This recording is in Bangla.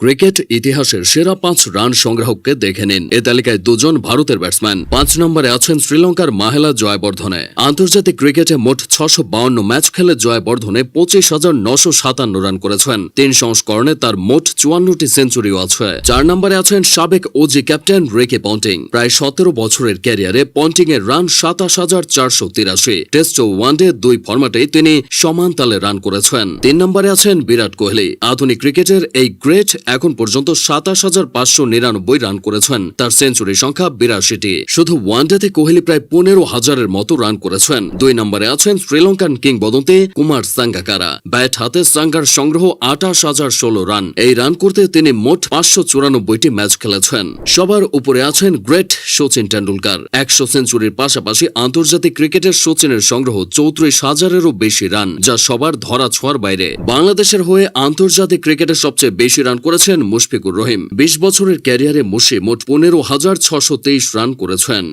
ক্রিকেট ইতিহাসের সেরা 5 রান সংগ্রাহককে দেখে নিন। এ তালিকায় দুজন ভারতের ব্যাটসম্যান। 5 নম্বরে আছেন শ্রীলঙ্কার মাহেলা জয়াবর্ধনে। আন্তর্জাতিক ক্রিকেটে মোট 652 ম্যাচ খেলে জয়াবর্ধনে 25,957 রান করেছেন। 3 সংস্করণে তার মোট 54টি সেঞ্চুরিও আছে। 4 নম্বরে আছেন সাবেক ওজি ক্যাপ্টেন রিকি পন্টিং। প্রায় 17 বছরের ক্যারিয়ারে পন্টিং এর রান 27,483। টেস্ট ও ওয়ানডে 2 ফরম্যাটেই তিনি সমান তালে রান করেছেন। 3 নম্বরে আছেন বিরাট কোহলি। আধুনিক ক্রিকেটের এই গ্রেট এখন পর্যন্ত 27,599 রান করেছেন। তার সেঞ্চুরি সংখ্যা 82টি। শুধু ওয়ানডেতে কোহলি প্রায় 15,000-এর মতো রান করেছেন। 2 নম্বরে আছেন শ্রীলঙ্কান কিংবদন্তি কুমার সাঙ্গাকারা। ব্যাট হাতে সাঙ্গার সংগ্রহ 28,016 রান। এই রান করতে তিনি মোট 594টি ম্যাচ খেলেছেন। সবার উপরে আছেন গ্রেট সচিন টেন্ডুলকার। 100 সেঞ্চুরির পাশাপাশি আন্তর্জাতিক ক্রিকেটের সচিনের সংগ্রহ 34,000-এরও বেশি রান, যা সবার ধরা ছোঁয়ার বাইরে। বাংলাদেশের হয়ে আন্তর্জাতিক ক্রিকেটে সবচেয়ে বেশি রান করেছেন মুশফিকুর রহিম। 20 বছরের ক্যারিয়ারে মুশি মোট 15,623 রান করেছেন।